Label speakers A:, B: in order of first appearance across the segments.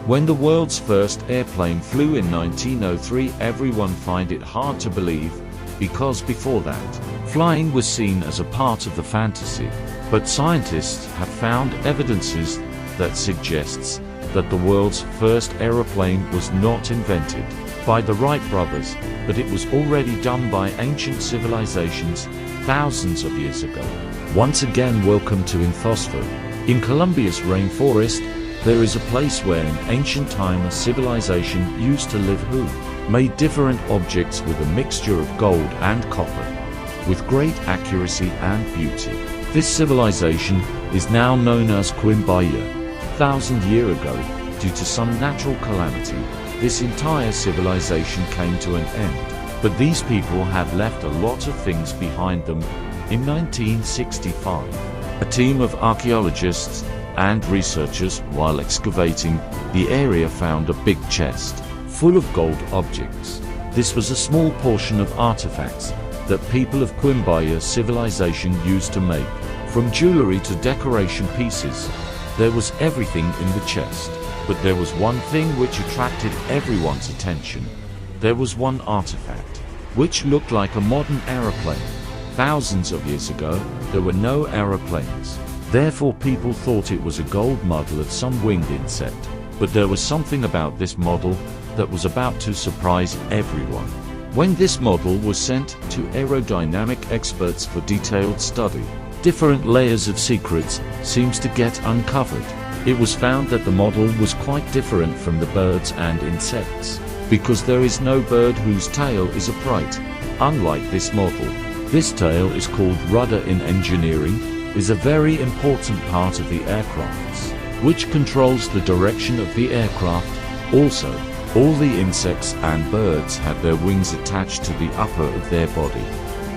A: When the world's first airplane flew in 1903, everyone find it hard to believe, because before that, flying was seen as a part of the fantasy. But scientists have found evidences that suggests that the world's first aeroplane was not invented by the Wright brothers, but it was already done by ancient civilizations thousands of years ago. Once again, welcome to Infosfo. In Colombia's rainforest, there is a place where in ancient time a civilization used to live who made different objects with a mixture of gold and copper, with great accuracy and beauty. This civilization is now known as Quimbaya. 1,000 years ago, due to some natural calamity, this entire civilization came to an end. But these people have left a lot of things behind them. In 1965, a team of archaeologists and researchers, while excavating the area, found a big chest full of gold objects. This was a small portion of artifacts that people of Quimbaya civilization used to make, from jewelry to decoration pieces. There was everything in the chest, but there was one thing which attracted everyone's attention. There was one artifact which looked like a modern aeroplane. Thousands of years ago, there were no aeroplanes. Therefore, people thought it was a gold model of some winged insect. But there was something about this model that was about to surprise everyone. When this model was sent to aerodynamic experts for detailed study, different layers of secrets seems to get uncovered. It was found that the model was quite different from the birds and insects, because there is no bird whose tail is upright. Unlike this model, this tail is called rudder in engineering, is a very important part of the aircrafts, which controls the direction of the aircraft. Also, all the insects and birds had their wings attached to the upper of their body,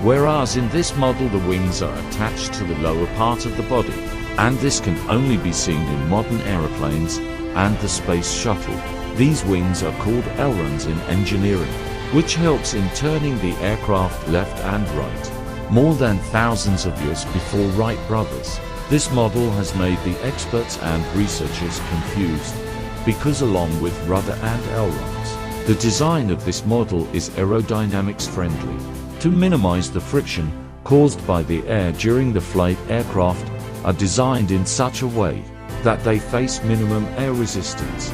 A: whereas in this model the wings are attached to the lower part of the body, and this can only be seen in modern aeroplanes and the space shuttle. These wings are called ailerons in engineering, which helps in turning the aircraft left and right. More than thousands of years before Wright brothers, this model has made the experts and researchers confused, because along with rudder and ailerons, the design of this model is aerodynamics friendly. To minimize the friction caused by the air during the flight, aircraft are designed in such a way that they face minimum air resistance,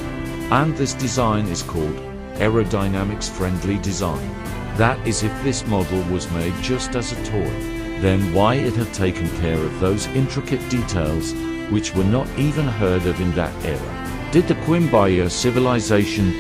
A: and this design is called aerodynamics friendly design. That is, if this model was made just as a toy, then why it had taken care of those intricate details which were not even heard of in that era. Did the Quimbaya civilization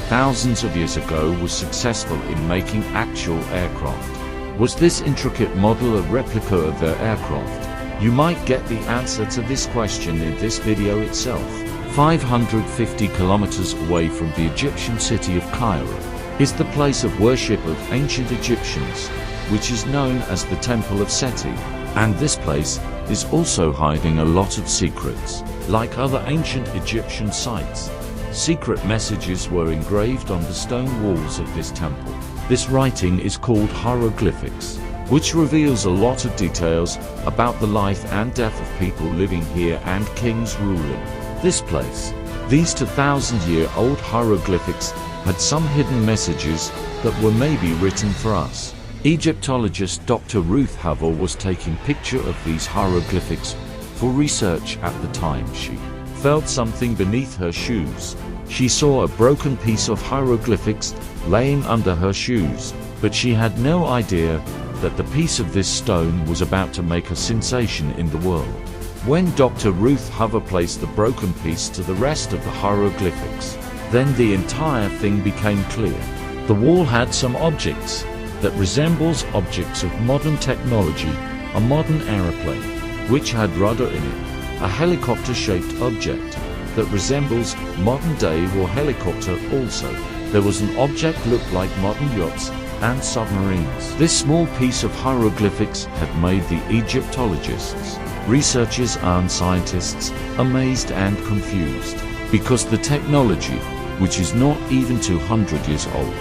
A: thousands of years ago was successful in making actual aircraft? Was this intricate model a replica of their aircraft? You might get the answer to this question in this video itself. 550 kilometers away from the Egyptian city of Cairo is the place of worship of ancient Egyptians, which is known as the Temple of Seti, and this place is also hiding a lot of secrets. Like other ancient Egyptian sites, secret messages were engraved on the stone walls of this temple. This writing is called hieroglyphics, which reveals a lot of details about the life and death of people living here and kings ruling this place. These 2,000-year-old hieroglyphics had some hidden messages that were maybe written for us. Egyptologist Dr. Ruth Havel was taking picture of these hieroglyphics for research at the time. She felt something beneath her shoes. She saw a broken piece of hieroglyphics laying under her shoes, but she had no idea that the piece of this stone was about to make a sensation in the world. When Dr. Ruth Havel placed the broken piece to the rest of the hieroglyphics, then the entire thing became clear. The wall had some objects that resembles objects of modern technology, a modern aeroplane, which had rudder in it, a helicopter-shaped object that resembles modern-day war helicopter also. There was an object looked like modern yachts and submarines. This small piece of hieroglyphics had made the Egyptologists, researchers and scientists amazed and confused, because the technology, which is not even 200 years old.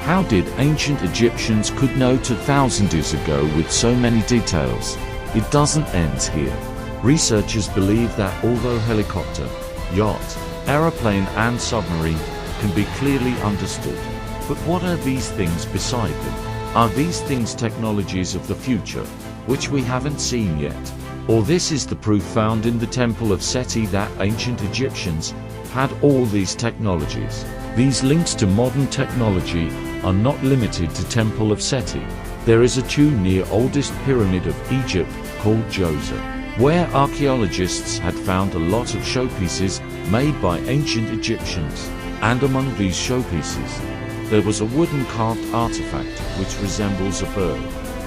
A: How did ancient Egyptians could know 2,000 years ago with so many details? It doesn't end here. Researchers believe that although helicopter, yacht, aeroplane and submarine, can be clearly understood. But what are these things beside them? Are these things technologies of the future, which we haven't seen yet? Or this is the proof found in the Temple of Seti that ancient Egyptians had all these technologies? These links to modern technology are not limited to Temple of Seti. There is a tomb near oldest pyramid of Egypt called Djoser, where archaeologists had found a lot of showpieces made by ancient Egyptians. And among these showpieces, there was a wooden carved artifact which resembles a bird.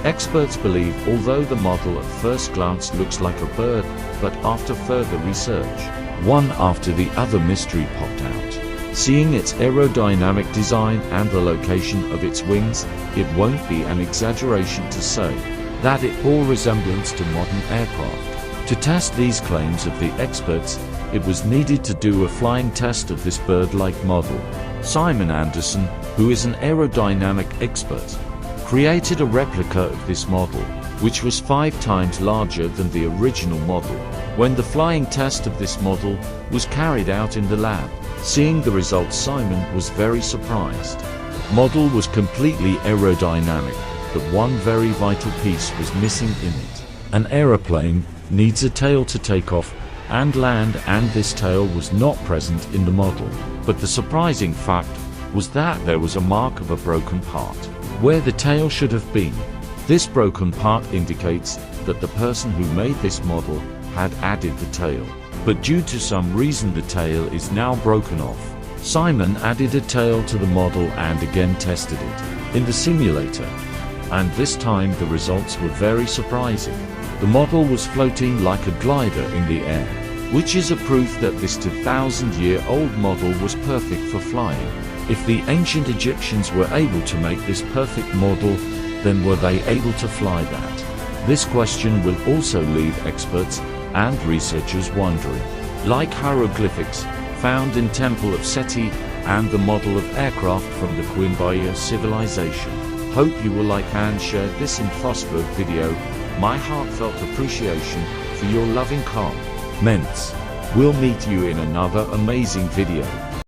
A: Experts believe although the model at first glance looks like a bird, but after further research, one after the other mystery popped out. Seeing its aerodynamic design and the location of its wings, it won't be an exaggeration to say that it bore resemblance to modern aircraft. To test these claims of the experts, it was needed to do a flying test of this bird-like model. Simon Anderson, who is an aerodynamic expert, created a replica of this model, which was 5 times larger than the original model. When the flying test of this model was carried out in the lab, seeing the results, Simon was very surprised. The model was completely aerodynamic, but one very vital piece was missing in it. An aeroplane needs a tail to take off and land, and this tail was not present in the model. But the surprising fact was that there was a mark of a broken part where the tail should have been. This broken part indicates that the person who made this model had added the tail, but due to some reason the tail is now broken off. Simon added a tail to the model and again tested it in the simulator, and this time the results were very surprising. The model was floating like a glider in the air, which is a proof that this 2,000-year-old model was perfect for flying. If the ancient Egyptians were able to make this perfect model, then were they able to fly that? This question will also leave experts and researchers wondering. Like hieroglyphics found in Temple of Seti and the model of aircraft from the Quimbaya civilization. Hope you will like and share this infospheric video. My heartfelt appreciation for your loving comments. We'll meet you in another amazing video.